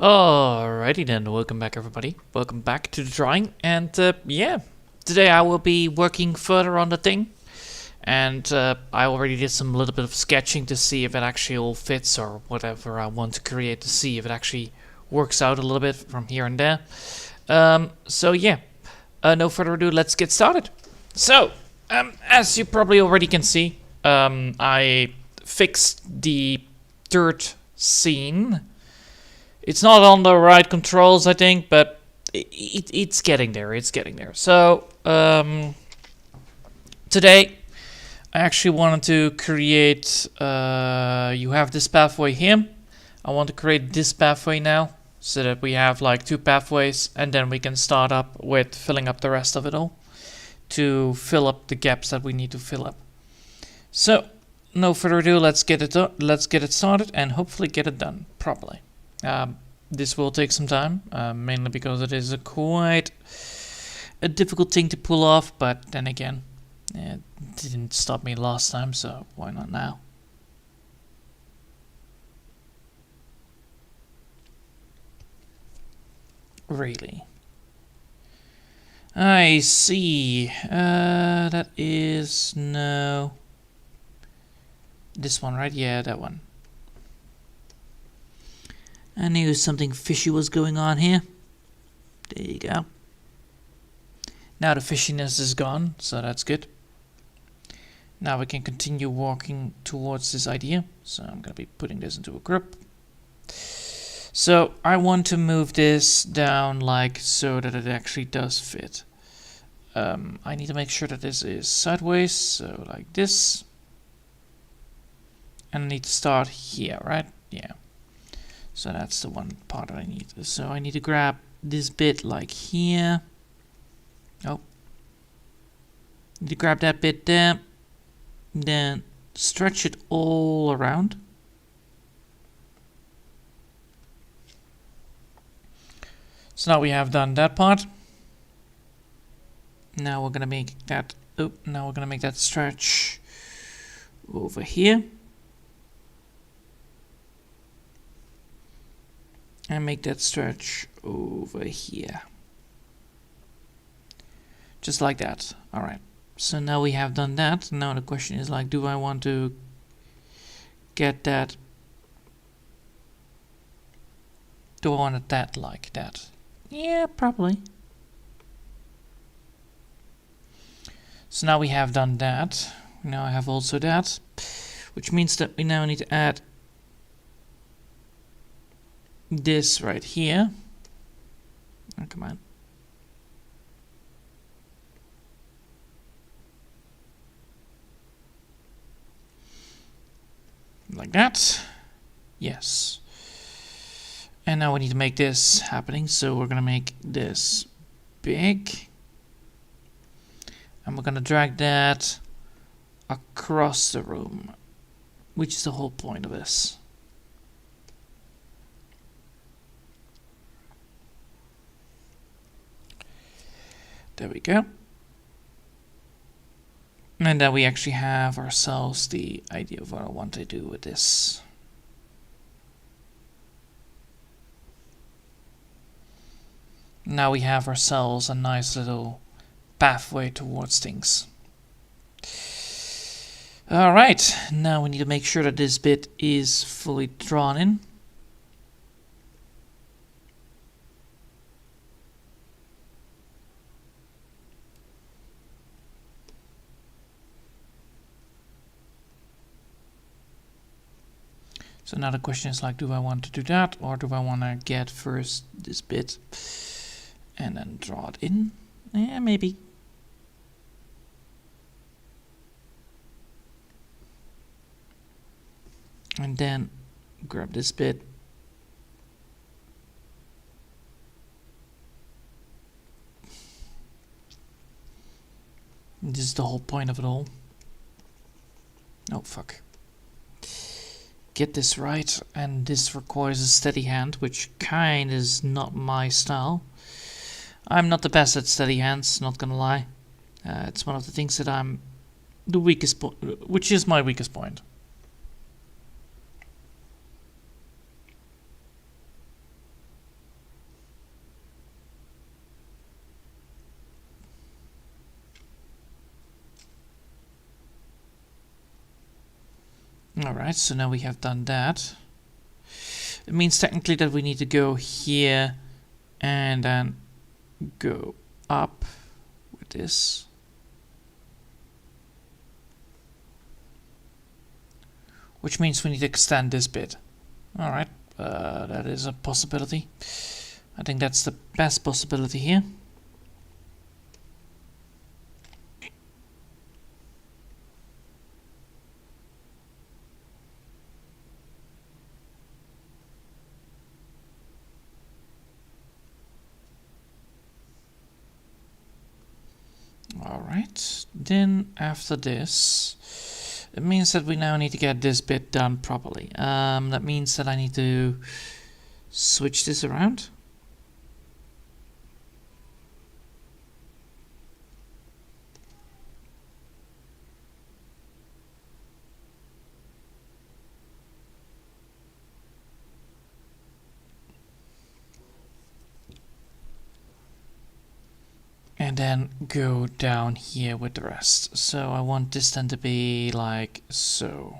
Alrighty then, welcome back everybody. Welcome back to the drawing, and yeah, today I will be working further on the thing. And I already did some little bit of sketching to see if it actually all fits or whatever I want to create, to see if it actually works out a little bit from here and there. So yeah, no further ado, let's get started. So, as you probably already can see, I fixed the third scene. It's not on the right controls, I think, but it's getting there. It's getting there. So, today, I actually wanted to create... you have this pathway here. I want to create this pathway now, so that we have like two pathways, and then we can start up with filling up the rest of it all, to fill up the gaps that we need to fill up. So, no further ado, let's get it started, and hopefully get it done properly. This will take some time, mainly because it is quite a difficult thing to pull off, but then again, it didn't stop me last time, so why not now? Really? I see. That is... no. This one, right? Yeah, that one. I knew something fishy was going on here. There you go. Now the fishiness is gone, so that's good. Now we can continue walking towards this idea. So I'm going to be putting this into a group. So I want to move this down like so that it actually does fit. I need to make sure that this is sideways, so like this. And I need to start here, right? Yeah. So that's the one part that I need. So I need to grab this bit like here. Oh. Need to grab that bit there. Then stretch it all around. So now we have done that part. Now we're gonna make that now we're gonna make that stretch over here. And make that stretch over here. Just like that. Alright. So now we have done that. Now the question is like, do I want to get that? Do I want it that like that? Yeah, probably. So now we have done that. Now I have also that. Which means that we now need to add this right here. Oh, come on. Like that. Yes. And now we need to make this happening. So we're going to make this big. And we're going to drag that across the room. Which is the whole point of this. There we go. And then we actually have ourselves the idea of what I want to do with this. Now we have ourselves a nice little pathway towards things. Alright, now we need to make sure that this bit is fully drawn in. So now the question is like, do I want to do that, or do I want to get first this bit and then draw it in? Yeah, maybe. And then grab this bit. This is the whole point of it all. Oh, fuck. Get this right, and this requires a steady hand, which kind is not my style. I'm not the best at steady hands, not gonna lie. It's one of the things that I'm the weakest point, which is my weakest point. Alright, so now we have done that. It means technically that we need to go here and then go up with this. Which means we need to extend this bit. Alright, that is a possibility. I think that's the best possibility here. Alright, then after this, it means that we now need to get this bit done properly. That means that I need to switch this around. And then go down here with the rest. So I want this then to be like so.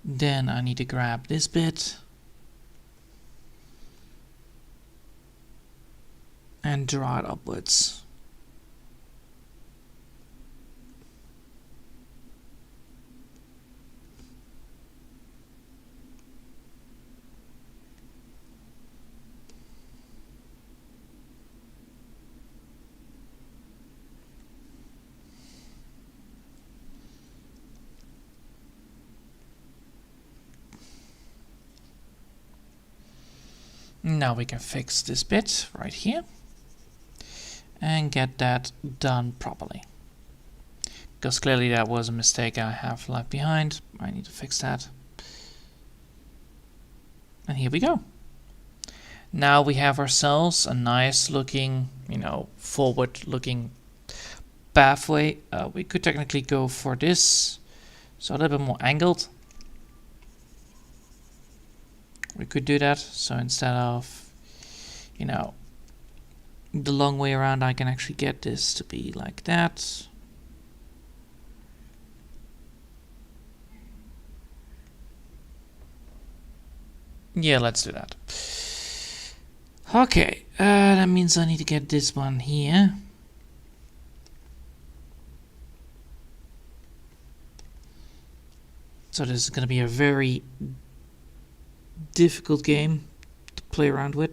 Then I need to grab this bit and draw it upwards. Now we can fix this bit right here and get that done properly. Because clearly that was a mistake I have left behind. I need to fix that. And here we go. Now we have ourselves a nice looking, forward looking pathway. We could technically go for this, so a little bit more angled. We could do that, so instead of, the long way around, I can actually get this to be like that. Yeah, let's do that. Okay, that means I need to get this one here. So this is going to be a very difficult game to play around with.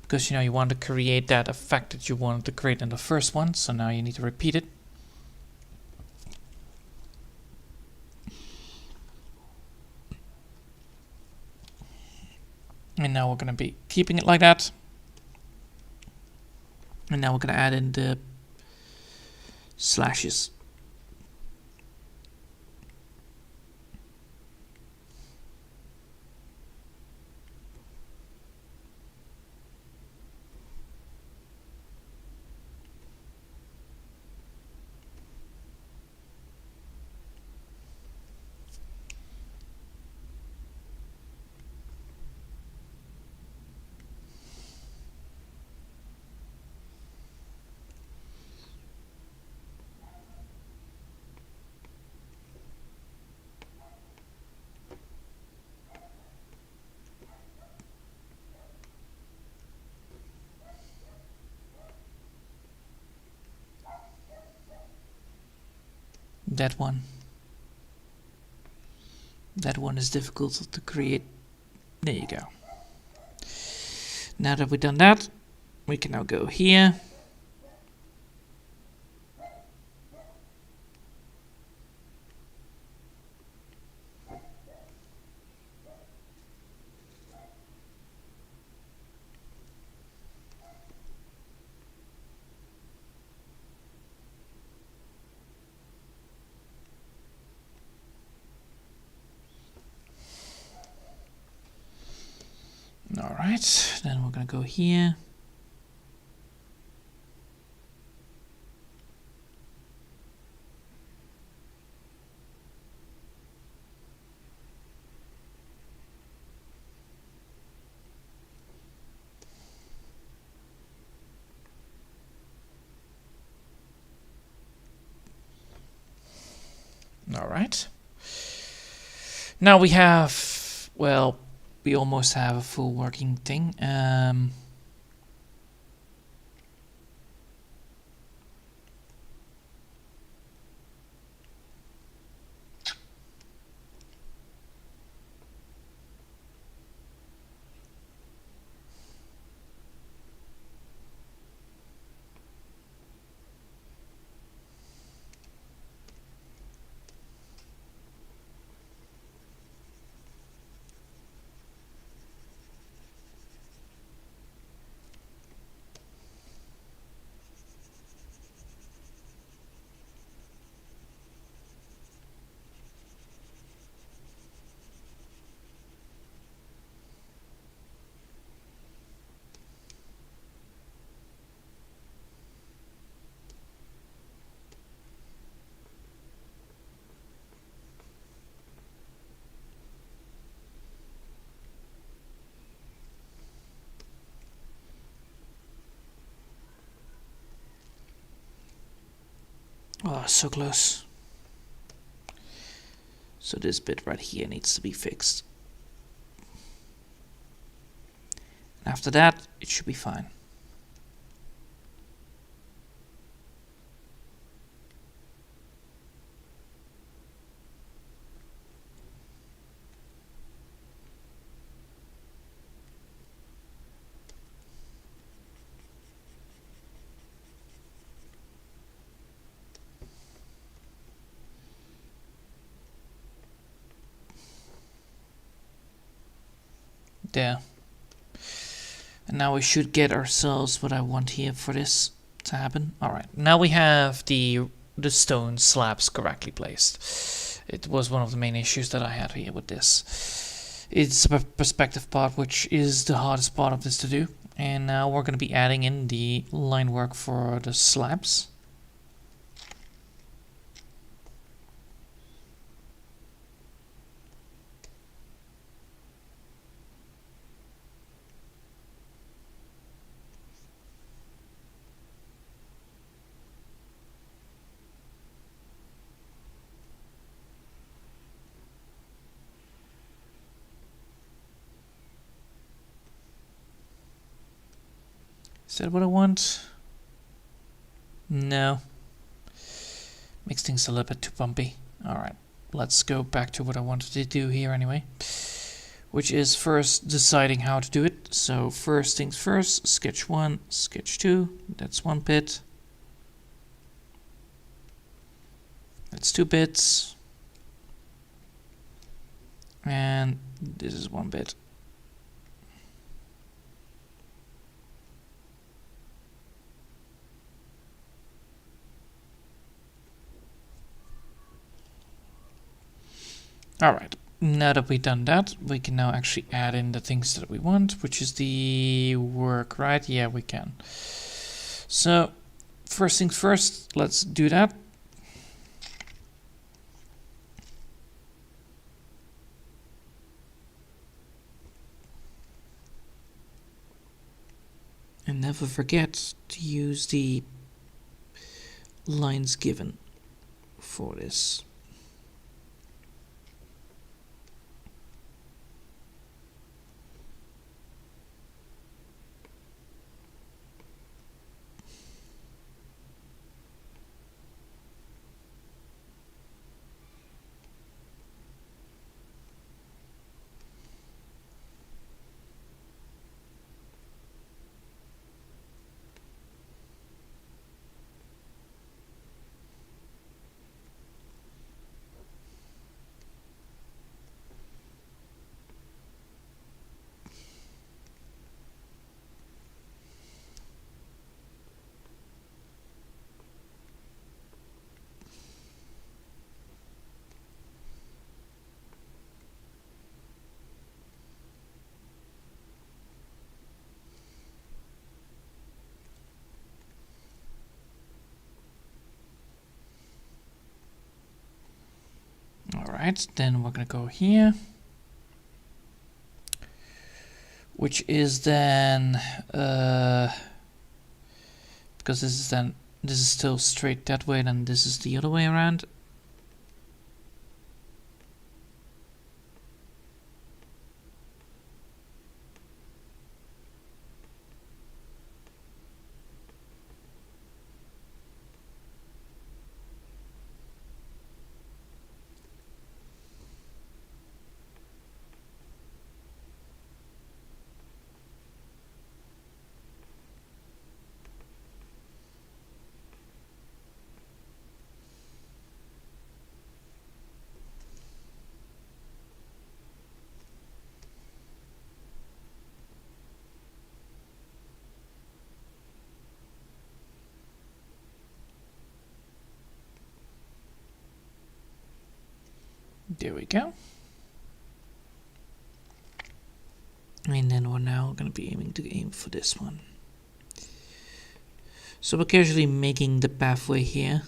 Because you want to create that effect that you wanted to create in the first one, so now you need to repeat it. And now we're going to be keeping it like that. And now we're going to add in the slashes. That one is difficult to create. There you go. Now that we've done that, we can now go here. Alright, then we're going to go here. Alright. Now we have, well, we almost have a full working thing. Oh, so close. So this bit right here needs to be fixed. After that, it should be fine. There. And now we should get ourselves what I want here for this to happen. Alright, now we have the stone slabs correctly placed. It was one of the main issues that I had here with this. It's a perspective part, which is the hardest part of this to do. And now we're going to be adding in the line work for the slabs. Is that what I want? No. Makes things a little bit too bumpy. Alright, let's go back to what I wanted to do here anyway. Which is first deciding how to do it. So first things first, sketch 1, sketch 2, that's 1 bit. That's 2 bits. And this is 1 bit. Alright, now that we've done that, we can now actually add in the things that we want, which is the work, right? Yeah, we can. So, first things first, let's do that. And never forget to use the lines given for this. Alright, then we're gonna go here. Which is then because this is still straight that way, then this is the other way around. There we go. And then we're now going to be aim for this one. So we're casually making the pathway here.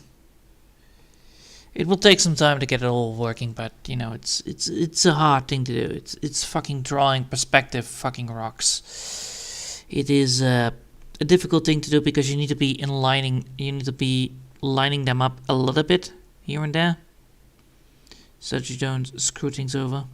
It will take some time to get it all working, but you know, it's a hard thing to do. It's fucking drawing perspective fucking rocks. It is a difficult thing to do because you need to be lining them up a little bit here and there, so that you don't screw things over.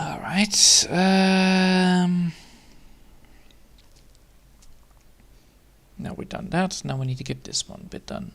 Alright, now we've done that, now we need to get this one bit done.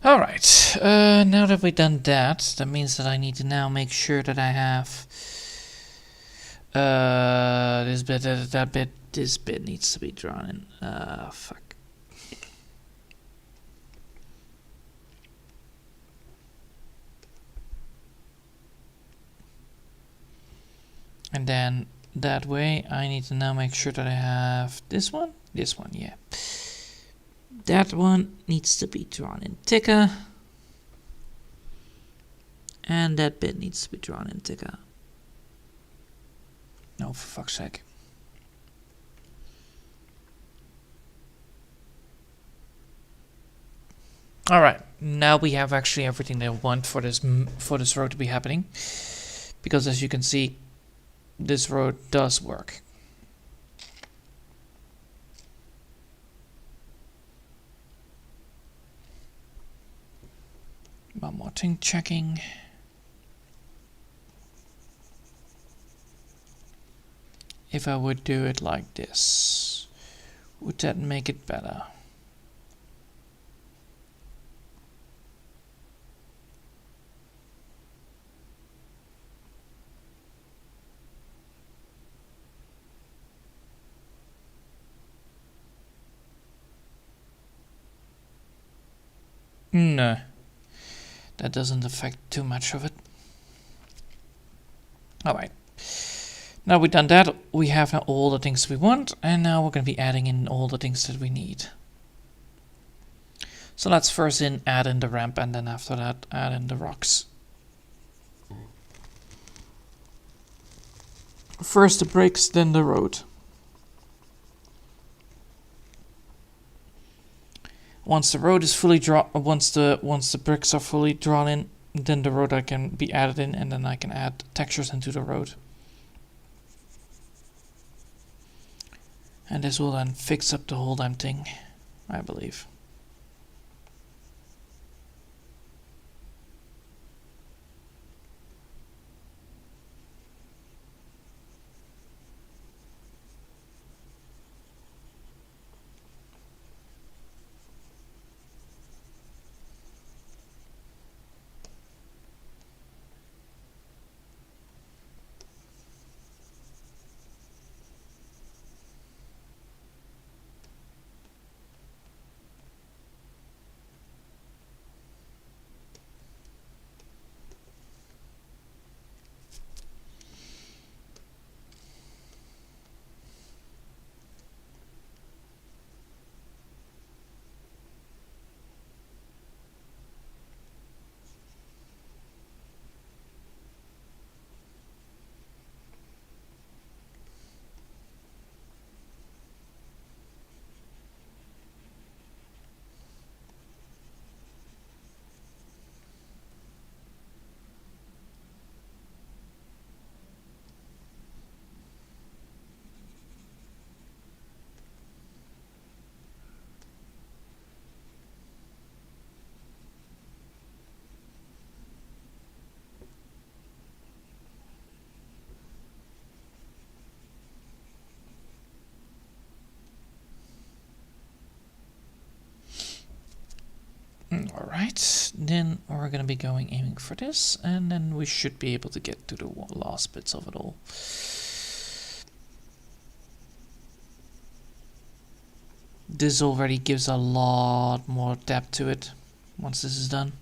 Alright, now that we've done that, that means that I need to now make sure that I have this bit, that bit, this bit needs to be drawn in. Fuck. And then that way I need to now make sure that I have this one, yeah. That one needs to be drawn in thicker. And that bit needs to be drawn in thicker. No, for fuck's sake. Alright, now we have actually everything that I want for this road to be happening. Because as you can see, this road does work. One more thing checking. If I would do it like this, would that make it better? No. That doesn't affect too much of it. Alright. Now we've done that, we have now all the things we want, and now we're going to be adding in all the things that we need. So let's first add in the ramp, and then after that add in the rocks. First the bricks, then the road. Once the road is fully once the bricks are fully drawn in, then the road can be added in, and then I can add textures into the road. And this will then fix up the whole damn thing, I believe. Alright, then we're gonna be aiming for this, and then we should be able to get to the last bits of it all. This already gives a lot more depth to it once this is done.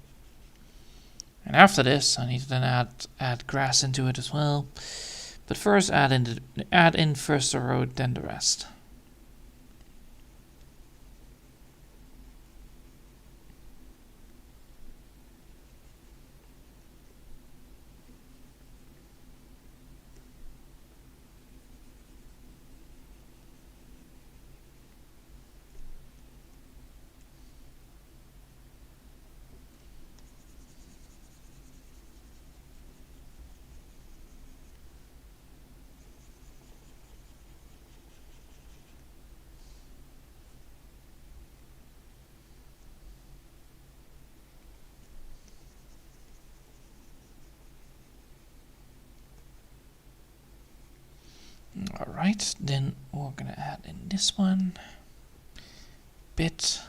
And after this, I need to then add grass into it as well. But first, add in first the road, then the rest. Alright, then we're gonna add in this one. Bit.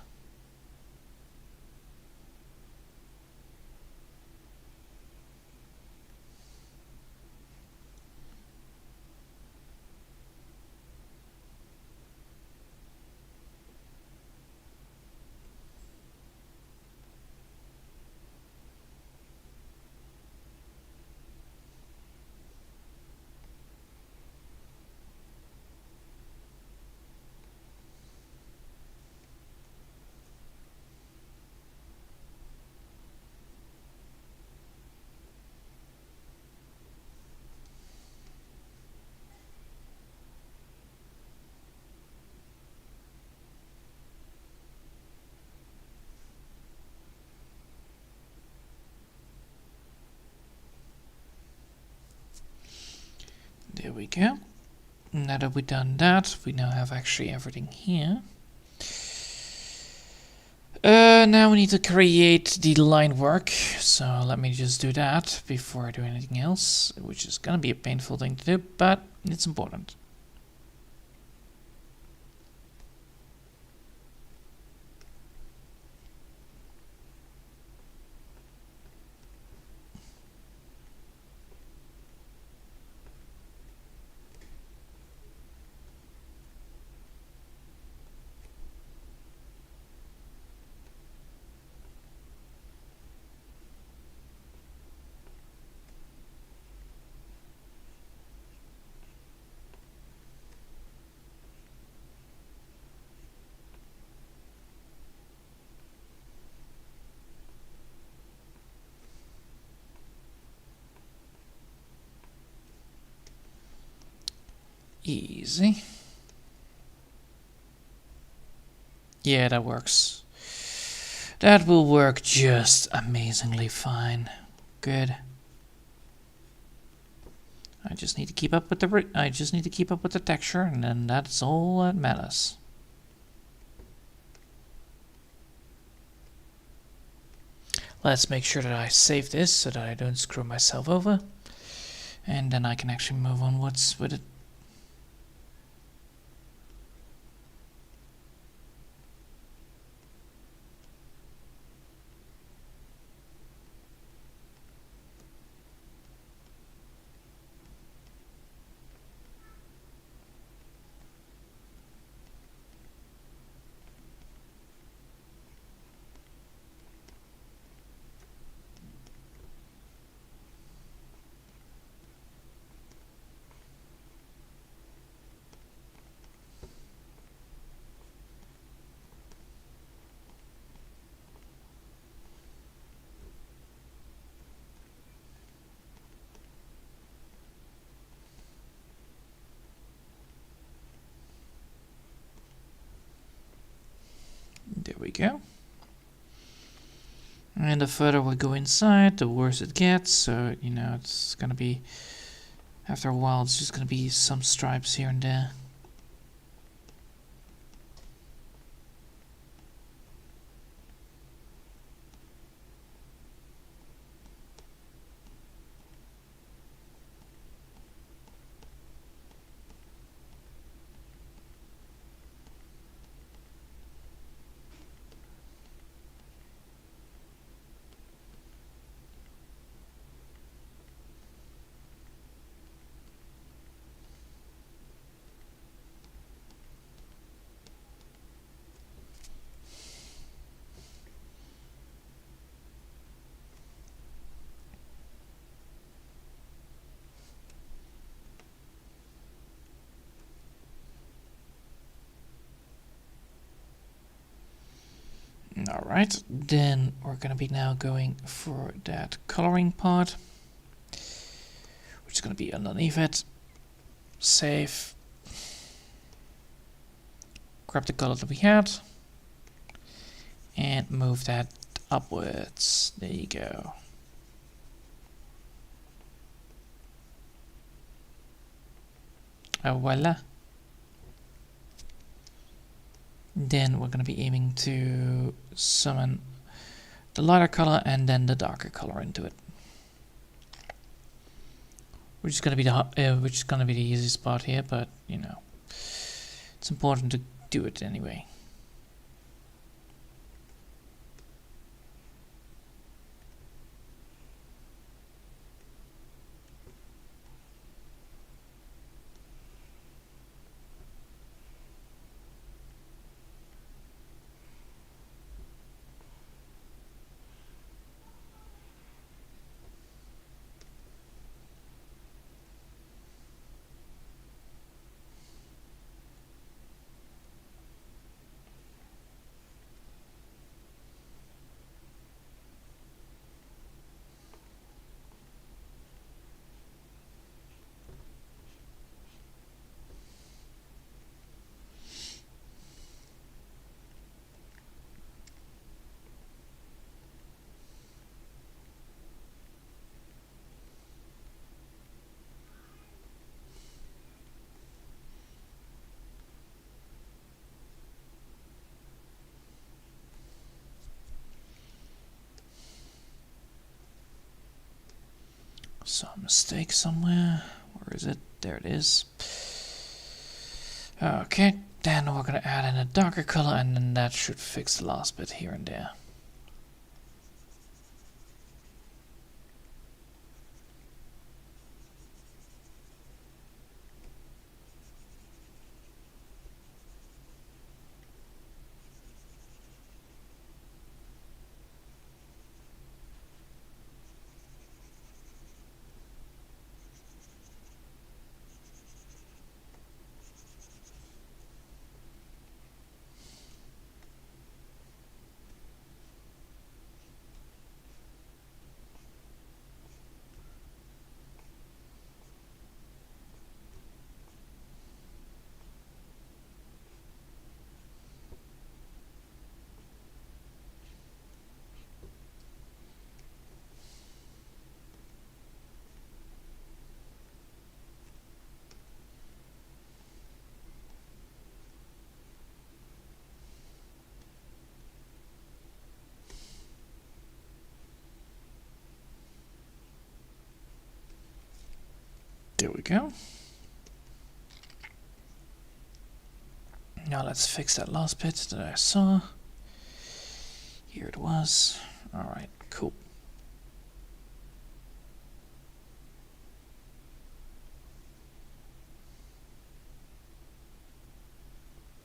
There we go. Now that we've done that, we now have actually everything here. Now we need to create the line work, so let me just do that before I do anything else, which is gonna be a painful thing to do, but it's important. Easy. Yeah, that works. That will work just amazingly fine. Good. I just need to keep up with the texture, and then that's all that matters. Let's make sure that I save this so that I don't screw myself over, and then I can actually move onwards with it. There we go. And the further we go inside, the worse it gets. So, you know, it's gonna be, after a while, it's just gonna be some stripes here and there. Alright, then we're gonna be now going for that coloring part, which is gonna be underneath it. Save. Grab the color that we had and move that upwards. There you go. Voila. Then we're going to be aiming to summon the lighter color and then the darker color into it, which is going to be the easiest part here. But you know, it's important to do it anyway. Some mistake somewhere. Where is it? There it is. Okay, then we're gonna add in a darker color, and then that should fix the last bit here and there. There we go. Now let's fix that last bit that I saw. Here it was. Alright, cool.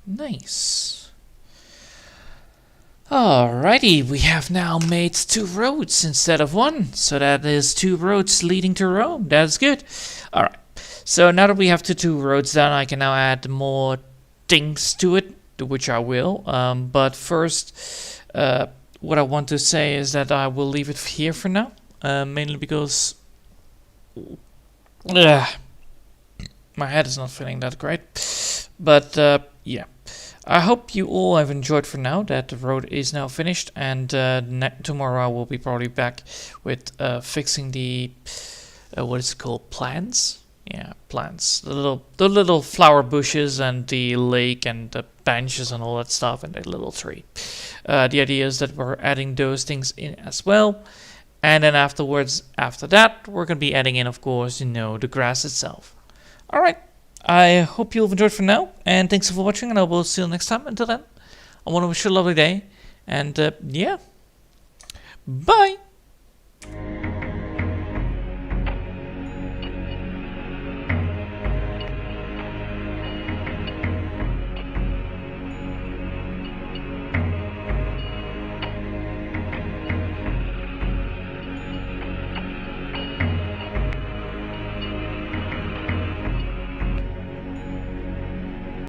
Nice. Alrighty, we have now made 2 roads instead of 1. So that is 2 roads leading to Rome. That's good. Alright, so now that we have the 2 roads done, I can now add more things to it, which I will. But first, what I want to say is that I will leave it here for now. Mainly because my head is not feeling that great. But yeah. I hope you all have enjoyed for now, that the road is now finished, and tomorrow I will be probably back with fixing the what is it called, plants? Yeah, plants. The little flower bushes and the lake and the benches and all that stuff and the little tree. The idea is that we're adding those things in as well, and then afterwards, after that, we're gonna be adding in, of course, the grass itself. All right. I hope you've enjoyed for now, and thanks for watching, and I will see you next time. Until then, I want to wish you a lovely day, and yeah, bye!